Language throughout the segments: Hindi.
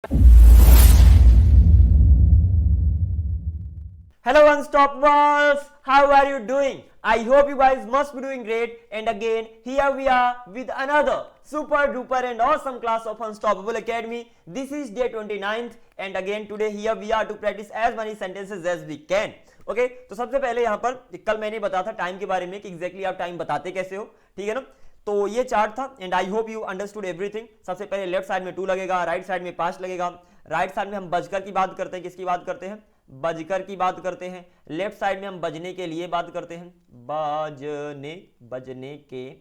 Hello Unstoppables, how are you doing? I hope you guys must be doing great, and again here we are with another super duper and awesome class of Unstoppable Academy. This is day 29th and again today here we are to practice as many sentences as we can. Okay, तो सबसे पहले यहाँ पर कल मैंने बताया था टाइम के बारे में कि एग्जैक्टली आप टाइम बताते कैसे हो, ठीक है ना। तो ये चार्ट था and I hope you understood everything. सबसे पहले लेफ्ट साइड में 2 लगेगा, राइट साइड में 5 लगेगा। राइट साइड में हम बजकर की बात करते हैं, किसकी बात करते हैं? बजकर की बात करते हैं। लेफ्ट साइड में हम बजने के लिए बात करते हैं, बजने के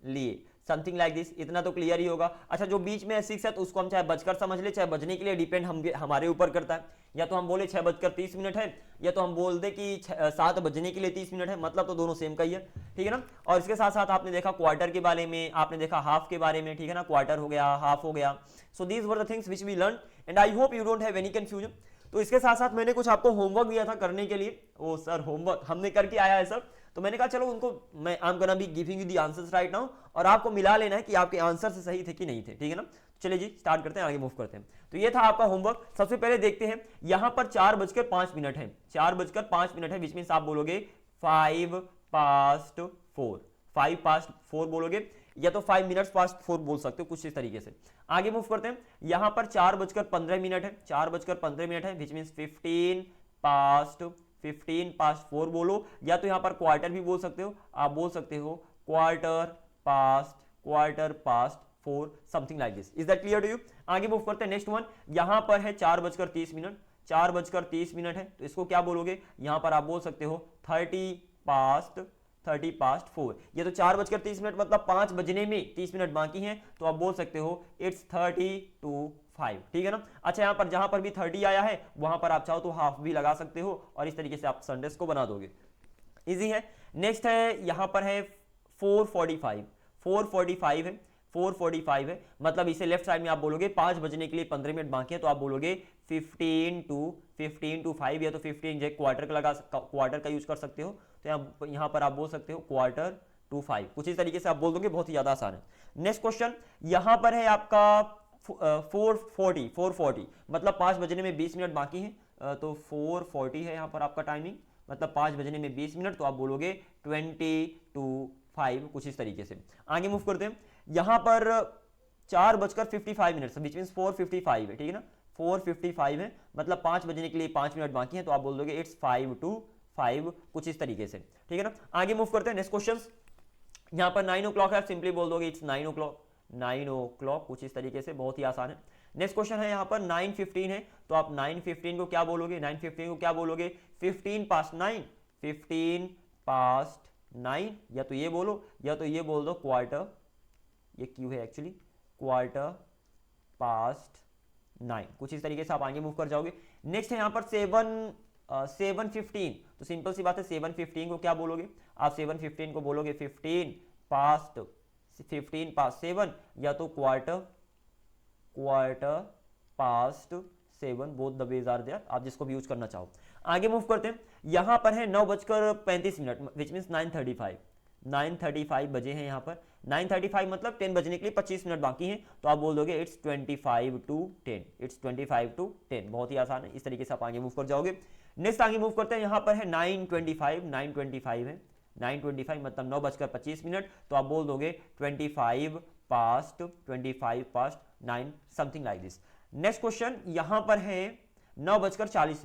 लिए, समथिंग लाइक दिस। इतना तो क्लियर ही होगा। अच्छा, जो बीच में 6 है तो उसको हम चाहे बजकर समझ ले चाहे बजने के लिए, डिपेंड हमारे ऊपर करता है। या तो हम बोले 6:30 है, या तो हम बोल दे कि 7 बजने के लिए 30 मिनट है, मतलब तो दोनों सेम का ही है, ठीक है ना। और इसके साथ साथ आपने देखा क्वार्टर के बारे में, आपने देखा हाफ के बारे में, ठीक है ना। क्वार्टर हो गया, हाफ हो गया। So these were the things which we learn and I hope you don't have any confusion. तो इसके साथ साथ मैंने कुछ आपको होमवर्क दिया था करने के लिए। ओ सर, होमवर्क हमने करके आया है सब, तो मैंने कहा चलो उनको मैं I am gonna be giving you the answers right now, और आपको मिला लेना है कि आपके आंसर से सही थे कि नहीं थे, ठीक है ना। चलिए जी स्टार्ट करते हैं, आगे मूव करते हैं। तो ये था आपका होमवर्क। सबसे पहले देखते हैं, यहां पर 4:05 है, 4:05 है, विच मींस आप बोलोगे 5 past 4, 5 past 4 बोलोगे, या तो 5 minutes past 4 बोल सकते हो, कुछ इस तरीके से। आगे मूव करते हैं, यहां पर 4:15 है, 4:15 है, विच मींस 15 past 4 बोलो, या तो यहां पर क्वार्टर भी बोल सकते हो, आप बोल सकते हो quarter past 4, something like this. Is that clear to you? आगे मूव करते हैं, नेक्स्ट वन। यहां पर है 4:30, 4:30 है, तो इसको क्या बोलोगे? यहां पर आप बोल सकते हो 30 past 4। ये तो 4:30 मतलब 5 बजने में 30 मिनट बाकी हैं, तो आप बोल सकते हो इट्स 30 to 5, ठीक है ना। अच्छा, यहां पर जहां पर भी 30 आया है वहां पर आप चाहो तो हाफ भी लगा सकते हो, और इस तरीके से आप संडेस को बना दोगे। इजी है। नेक्स्ट है, यहां पर है 4:45 है, 4:45 है, मतलब इसे लेफ्ट साइड में आप बोलोगे 5 बजने के लिए 15 मिनट बाकी है, तो आप बोलोगे 15 to 5, या तो 15 जो क्वार्टर का यूज कर सकते हो, तो यहां पर आप बोल सकते हो क्वार्टर टू 5, कुछ इस तरीके से आप बोल दोगे, बहुत ही ज्यादा आसान है। नेक्स्ट क्वेश्चन, यहां पर है आपका 4:40, मतलब 5 बजने में 20 मिनट बाकी है, तो 4:40 है यहां पर आपका टाइमिंग, मतलब 5 बजने में 20 मिनट, तो आप बोलोगे 20 to 5, कुछ इस तरीके से। आगे मूव करते हैं, यहां पर 4:55, विच मींस 4:55 है, ठीक है ना। 4:55 है, मतलब 5 बजने के लिए 5 मिनट बाकी है, तो आप बोल दोगे इट्स 5 to 5, कुछ इस तरीके से, ठीक है ना। आगे मूव करते हैं, नेक्स्ट क्वेश्चन। यहां पर 9 o'clock है, सिंपली बोल दोगे इट्स 9 o'clock, कुछ इस तरीके से, बहुत ही आसान है। नेक्स्ट क्वेश्चन है, यहां पर 9:15 है, तो आप 9:15 को क्या बोलोगे? 15 past 9, या तो ये बोलो, या तो ये बोल दो क्वार्टर, ये क्यू है एक्चुअली, क्वार्टर पास्ट 9, कुछ इस तरीके से आप आगे मूव कर जाओगे। नेक्स्ट है यहां पर 7:15, तो सिंपल सी बात है, 7:15 को क्या बोलोगे? आप 7:15 को बोलोगे 15 past 7, या तो quarter past 7, both the ways are there, आप जिसको भी यूज करना चाहो। आगे मूव करते हैं, यहां पर है 9:35, विच मींस 9:35 बजे हैं यहां पर। 9:35 मतलब 10 बजने के लिए 25 मिनट बाकी हैं, तो आप बोल दोगे इट्स 25 to 10, इट्स 25 to 10, बहुत ही आसान है। इस तरीके से आप आगे मूव कर जाओगे। नेक्स्ट आगे मूव करते हैं, यहां पर है 9:25 है, 9:25 मतलब 9:25, तो आप बोल दोगे 25 past 9, something like this. Next question, यहां पर है 9:50,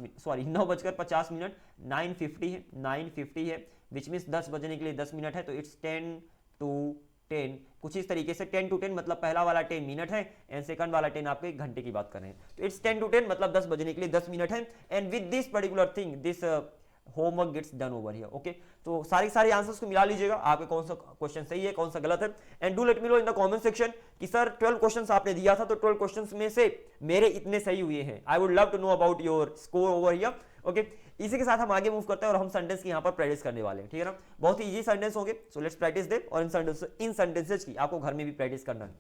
9:50 है, विच मीन्स 10 बजने के लिए 10 मिनट है, तो इट्स 10 to 10, कुछ इस तरीके से। 10 to 10 मतलब पहला वाला 10 मिनट है एंड सेकंड वाला 10 आपके घंटे की बात कर रहे हैं, तो इट्स 10 to 10 मतलब 10 बजने के लिए 10 मिनट है। And with this particular thing this homework gets done over here. Okay, तो सारे आंसर्स को मिला लीजिएगा, आपके कौन सा क्वेश्चन सही है कौन सा गलत है, and do let me know in the comment section कि सर 12 क्वेश्चंस आपने दिया था, तो 12 क्वेश्चंस में से मेरे इतने सही हुए हैं। I would love to know about your score over here. Okay, इसी के साथ हम आगे मूव करते हैं और हम सेंटेंस की यहाँ पर प्रैक्टिस करने वाले हैं, ठीक है ना। बहुत ही इजी सेंटेंस होंगे, सो लेट्स प्रैक्टिस दे, और इन सेंटेंसेस की आपको घर में भी प्रैक्टिस करना है।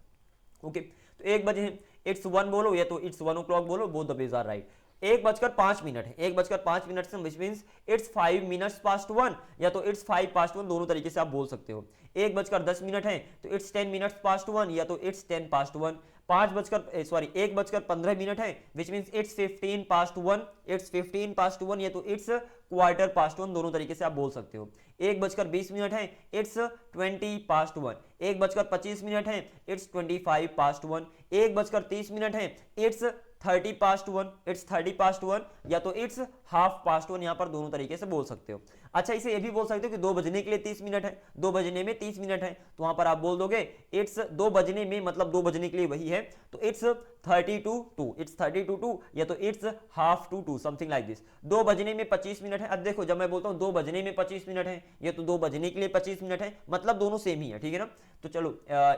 ओके, तो 1 बजे हैं, इट्स 1 बोलो, या तो इट्स 1 o'clock बोलो, both the ways are right. 1:05 है, 1:05 से which means it's 5 minutes past 1, या तो इट्स 5 past 1, दोनों तरीके से आप बोल सकते हो। 1:10 है, तो इट्स 10 minutes past 1, या तो इट्स 10 past 1। 1 बजकर 15 मिनट है, which means it's 15 past 1, it's 15 past 1, या तो इट्स क्वार्टर पास्ट 1, दोनों तरीके से आप बोल सकते हो। 1 बजकर 20 मिनट है, इट्स 20 पास्ट 1। 1 बजकर 25 मिनट है, इट्स 25 पास्ट 1। 1 बजकर 30 मिनट है, इट्स 30 पास्ट 1, इट्स 30 पास्ट 1, या तो इट्स हाफ पास्ट 1, यहां पर दोनों तरीके से बोल सकते हो। अच्छा, इसे ये भी बोल सकते हो कि 2 बजने के लिए 30 मिनट है, 2 बजने में 30 मिनट है, तो वहां पर आप बोल दोगे इट्स 2 बजने में, मतलब 2 बजने के लिए वही है, तो इट्स 30 to 2, इट्स 30 to 2, या तो it's half to 2, something like this. 2 बजने में 25 मिनट है। अब देखो, जब मैं बोलता हूं 2 बजने में 25 मिनट है, ये तो 2 बजने के लिए 25 मिनट है, मतलब दोनों सेम ही है, ठीक है ना। तो चलो,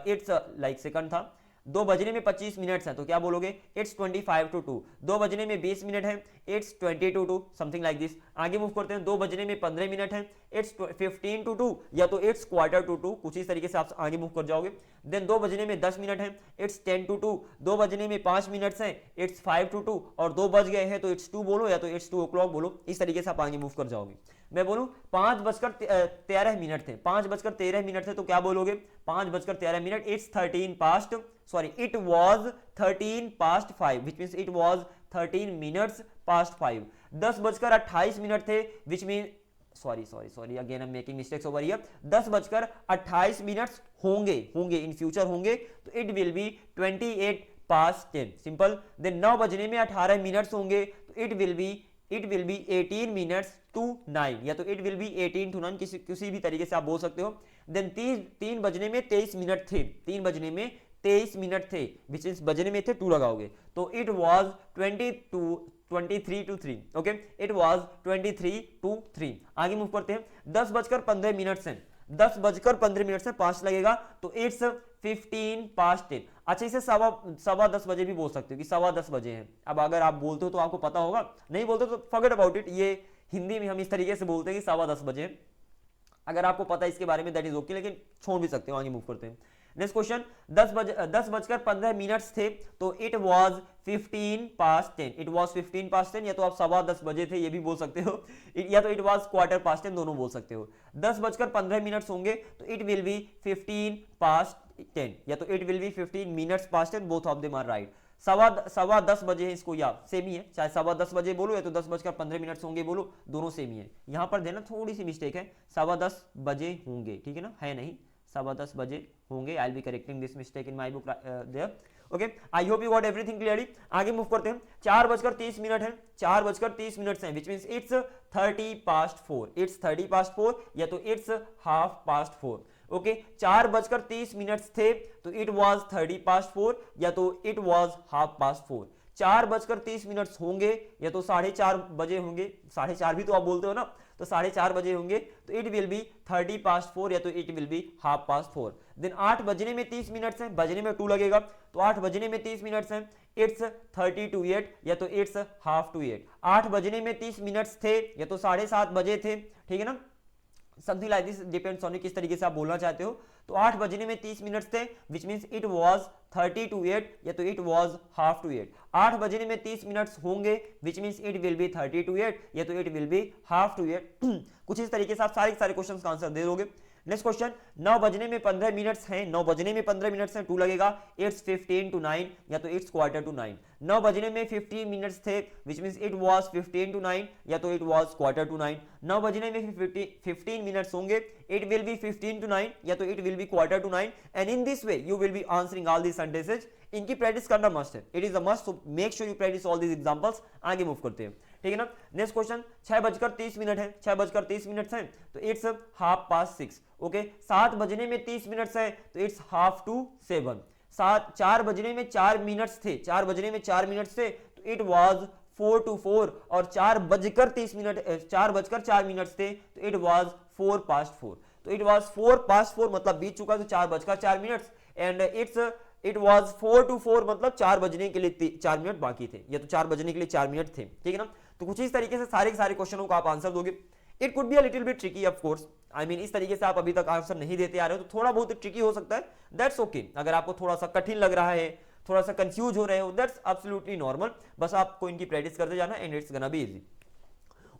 इट्स लाइक सेकंड था, 2 बजने में 25 मिनट है, तो क्या बोलोगे, इट्स 25 to 2। 2 बजने में 20 मिनट है, it's 20 to 2, something like this. आगे मूव करते हैं, 2 बजने में 15 मिनट है, इट्स 15 to 2, या तो इट्स क्वार्टर टू 2, कुछ इस तरीके से आप आगे मूव कर जाओगे। देन 2 बजने में 10 मिनट है, इट्स 10 to 2। 2 बजने में 5 मिनट्स है, इट्स 5 to 2, और 2 बज गए हैं तो इट्स 2 बोलो, या तो इट्स 2 o'clock बोलो। इस तरीके से आप आगे मूव कर जाओगे। मैं बोलूं 5 बजकर 13 मिनट थे, 5 बजकर 13 मिनट थे, तो क्या बोलोगे, 5 बजकर 13 minute, it's 13 past, sorry it was 13 past 5, which means it was 13 minutes past 5। 10 बजकर 28 मिनट थे, which mean sorry again I am making mistakes over here. 10 बजकर 28 मिनट्स होंगे इन फ्यूचर होंगे, तो it will be 28 past 10, simple. Then 9 बजने में 18 मिनट्स होंगे, तो it will be 18 minutes to 9, या तो इट विल बी 18 to 9, किसी भी तरीके से आप बोल सकते हो। देन 3 बजने में 23 मिनट थे, 3 बजने में 23 मिनट थे, विच इज बजने में थे 2 लगाओगे, तो it was 23 to 3, okay, it was 23 to 3। आगे मूव करते हैं, 10 बजकर 15 मिनट से, 10 बजकर 15 मिनट से 5 लगेगा, तो इट्स 15 पास्ट 10। अच्छा, इसे सवा 10 बजे भी बोल सकते हो कि 10:15 बजे हैं। अब अगर आप बोलते हो तो आपको पता होगा, नहीं बोलते तो फॉरगेट अबाउट इट। ये हिंदी में हम इस तरीके से बोलते हैं कि 10:15 बजे। अगर आपको पता है इसके बारे में, दैट इज ओके, लेकिन छोड़ भी सकते हो। आगे मूव करते हैं, नेक्स्ट क्वेश्चन। 10 बजकर 15 मिनट्स थे, तो it was 15 past 10, it was 15 past 10, या तो आप 10:15 बजे थे, ये भी बोल सकते हो, या तो इट वाज क्वार्टर पास्ट 10, दोनों बोल सकते हो। 10 बजकर 15 मिनट्स होंगे, तो इट विल बी 15 पास्ट 10, या तो it will be 15 minutes past 10, both of them are right. 10:15 बजे है, इसको या सेम ही है, चाहे 10:15 बजे बोलो या तो 10 बजकर 15 मिनट्स होंगे बोलो, दोनों सेम ही है। यहां पर देना थोड़ी सी मिस्टेक है, 10:15 बजे होंगे, ठीक है ना, है नहीं, 10:15 बजे होंगे। I will be correcting this mistake in my book there, okay. I hope you got everything clearly. आगे मूव करते हैं, 4 बजकर 30 मिनट है, 4 बजकर 30 मिनट है, which means it's 30 past 4, it's 30 past 4, या तो इट्स हाफ पास्ट 4, ओके। 4 बजकर 30 मिनट्स थे, तो इट वाज 30 पास्ट 4, या तो इट वाज हाफ पास्ट 4। 4 बजकर 30 मिनट्स होंगे, या तो 4:30 बजे होंगे, 4:30 भी तो आप बोलते हो ना, तो 4:30 बजे होंगे, तो इट विल बी 30 पास्ट 4, या तो it will be half past 4। Then 8 बजने में 30 मिनट्स हैं, बजने में 2 लगेगा, तो 8 बजने में 30 मिनट्स हैं, इट्स 30 to 8, या तो इट्स हाफ टू 8। 8 बजने में 30 मिनट्स थे, या तो 7:30 बजे थे, ठीक है ना, something like this, depends on किस तरीके से आप बोलना चाहते हो। तो 8 बजने में 30 मिनट्स थे, विच मीन्स इट वाज 30 to 8, या तो इट वाज हाफ टू 8। 8 बजने में 30 मिनट्स होंगे, which means it will be 30 to 8, या तो it will be half to 8। कुछ इस तरीके से आप सारे क्वेश्चन का आंसर दे दोगे। नेक्स्ट क्वेश्चन, 9 बजने में 15 मिनट्स हैं, 9 बजने में 15 मिनट्स हैं, 2 लगेगा, इट्स 15 to 9, या तो इट्स क्वार्टर टू 9। 9 बजने में 15 मिनट्स थे, विच मीन्स इट वाज 15 to 9, या तो इट वाज क्वार्टर टू 9। 9 बजने में 15 मिनट्स होंगे, इट विल बी 15 to 9, या तो it will be quarter to 9। And in this way you will be answering all these sentences. इनकी प्रैक्टिस करना मस्ट है, it is a must, so make sure you practise all these examples. आगे मूव करते हैं, ठीक है ना। नेक्स्ट क्वेश्चन, 6 बजकर 30 मिनट है, 6 बजकर 30 मिनट्स हैं, तो इट्स हाफ पास्ट 6, ओके। 7 बजने में 30 मिनट्स है, तो इट्स हाफ टू 7। 4 बजने में 4 मिनट्स थे, 4 बजने में 4 मिनट्स थे, तो इट वाज 4 to 4, और 4 बजकर 4 मिनट्स थे, तो इट वाज 4 पास्ट 4। तो इट वाज 4 पास्ट 4 मतलब बीत चुका, तो 4 बजकर 4 minutes, and it was 4 to 4 मतलब 4 बजने के लिए 4 मिनट बाकी थे, या तो 4 बजने के लिए 4 मिनट थे, ठीक है ना। तो कुछ इस तरीके से सारे क्वेश्चनों को आप आंसर दोगे। It could be a little bit tricky of course, I mean इस तरीके से आप अभी तक आंसर नहीं देते आ रहे हो, तो थोड़ा बहुत ट्रिकी हो सकता है, दैट्स ओके। अगर आपको थोड़ा सा कठिन लग रहा है, थोड़ा सा कंफ्यूज हो रहे हो, दैट्स एब्सोल्युटली नॉर्मल, बस आपको इनकी प्रैक्टिस करते जाना, and it's gonna be easy.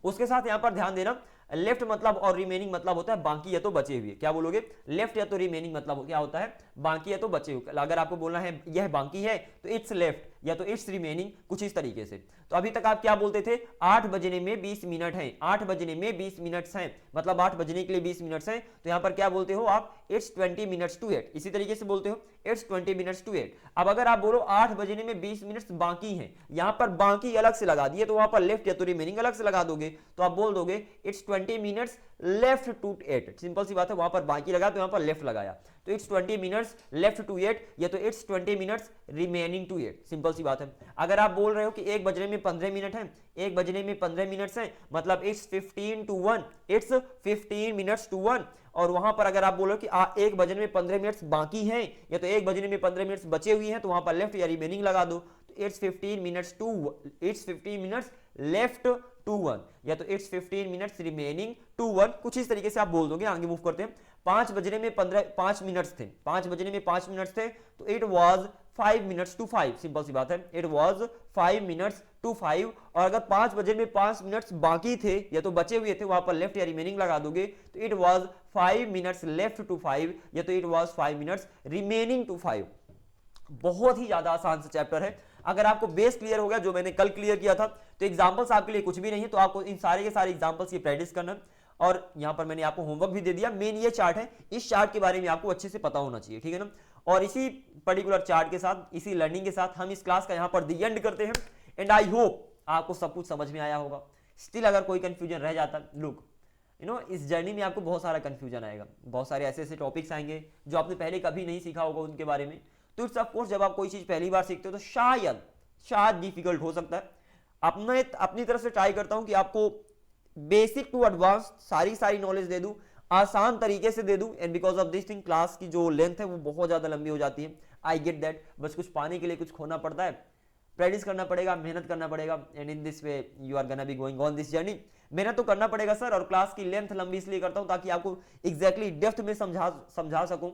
उसके साथ यहाँ पर ध्यान देना, लेफ्ट मतलब और रिमेनिंग मतलब होता है बाकी या तो बचे हुए। क्या बोलोगे? लेफ्ट या तो रिमेनिंग मतलब क्या होता है? बाकी या तो बचे हुए। अगर आपको बोलना है यह बाकी है तो इट्स लेफ्ट या तो इट्स रिमेनिंग, कुछ इस तरीके से। तो अभी तक आप क्या बोलते थे? 8 बजने में 20 मिनट हैं, 8 बजने में 20 मिनट्स हैं, मतलब 8 बजने के लिए 20 मिनट्स हैं। तो यहां पर क्या बोलते हो आप? It's 20 minutes to 8। इसी तरीके से बोलते हो इट्स 20 मिनट्स टू 8। अब अगर आप बोलो 8 बजने में 20 मिनट्स बाकी हैं, यहां पर बाकी अलग से लगा दिए, तो वहां पर लेफ्ट या तो रिमेनिंग अलग से लगा दोगे, तो आप बोल दोगे it's 20 minutes left to 8। Simple सी बात है, वहां पर बाकी लगा तो यहां पर लेफ्ट लगाया, तो इट्स 20 मिनट्स लेफ्ट टू 8 या तो it's 20 minutes remaining to 8। Simple सी बात है। अगर आप बोल रहे हो कि 1 बजने में 15 मिनट है, 1 बजने में 15 मिनट्स हैं, मतलब it's 15 to 1, it's 15 minutes to 1। और वहां पर अगर आप बोलो कि 1 बजने में 15 मिनट्स बाकी हैं या तो 1 बजने में 15 मिनट्स बचे हुए हैं, तो वहां पर लेफ्ट या रिमेनिंग लगा दो, तो it's 15 minutes to, it's 15 minutes left to 1 या तो इट्स 15 मिनट्स रिमेनिंग टू 1। कुछ इस तरीके से आप बोल दोगे। आगे मूव करते हैं। 5 बजने में 5 मिनट्स थे, 5 बजने में 5 मिनट्स थे, तो it was 5 minutes to 5। Simple सी बात है, इट वाज 5 मिनट्स टू 5। और अगर 5 बजने में 5 मिनट्स बाकी थे या तो बचे हुए थे, वहां पर लेफ्ट या रिमेनिंग लगा दोगे, तो it was 5 minutes left to 5 या तो it was 5 minutes remaining to 5। बहुत ही ज्यादा आसान सा चैप्टर है। अगर आपको बेस क्लियर हो गया, जो मैंने कल क्लियर किया था, तो एग्जांपल्स आपके लिए कुछ भी नहीं है, तो आपको इन सारे के सारे एग्जांपल्स की प्रैक्टिस करना। और यहां पर मैंने आपको होमवर्क भी दे दिया। मेन ये चार्ट है, इस चार्ट के बारे में आपको अच्छे से पता होना चाहिए, ठीक है ना। और इसी पर्टिकुलर चार्ट के साथ, इसी लर्निंग के साथ हम इस क्लास का यहां पर दी एंड करते हैं। एंड आई होप आपको सब कुछ समझ में आया होगा। स्टिल अगर कोई कंफ्यूजन रह जाता, लुक इस जर्नी में आपको बहुत सारा कंफ्यूजन आएगा, बहुत सारे ऐसे ऐसे टॉपिक्स आएंगे जो आपने पहले कभी नहीं सीखा होगा उनके बारे में। तो इट्स ऑफ कोर्स, जब आप कोई चीज पहली बार सीखते हो तो शायद डिफिकल्ट हो सकता है। अपनी तरफ से ट्राई करता हूं कि आपको बेसिक टू एडवांस सारी नॉलेज दे दूं, आसान तरीके से दे दूं। And because of this thing class की जो लेंथ है वो बहुत ज्यादा लंबी हो जाती है। आई गेट दैट, बस कुछ पाने के लिए कुछ खोना पड़ता है, प्रैक्टिस करना पड़ेगा, मेहनत करना पड़ेगा। And in this way you are gonna be going on this journey. मेहनत तो करना पड़ेगा सर, और क्लास की लेंथ लंबी इसलिए करता हूं ताकि आपको एग्जैक्टली डेप्थ में समझा सकूं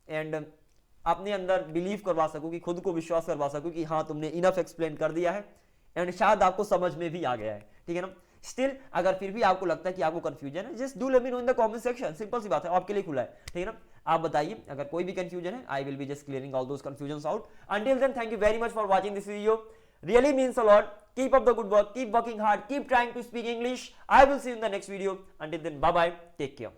एंड अपने अंदर बिलीव करवा सकूं, कि खुद को विश्वास करवा सकूं कि हाँ तुमने इनफ एक्सप्लेन कर दिया है एंड शायद आपको समझ में भी आ गया है, ठीक है ना। स्टिल अगर फिर भी आपको लगता है कि आपको कंफ्यूजन है, just do let me know in the comment section. Simple सी बात है, आपके लिए खुला है, ठीक है ना। आप बताइए अगर कोई भी कंफ्यूजन है, I will be just clearing all those confusions out. Until then, thank you very much for watching this video, really means a lot. Keep up the good work, keep working hard, keep trying to speak English. I will see you in the next video. Until then, bye bye, take care.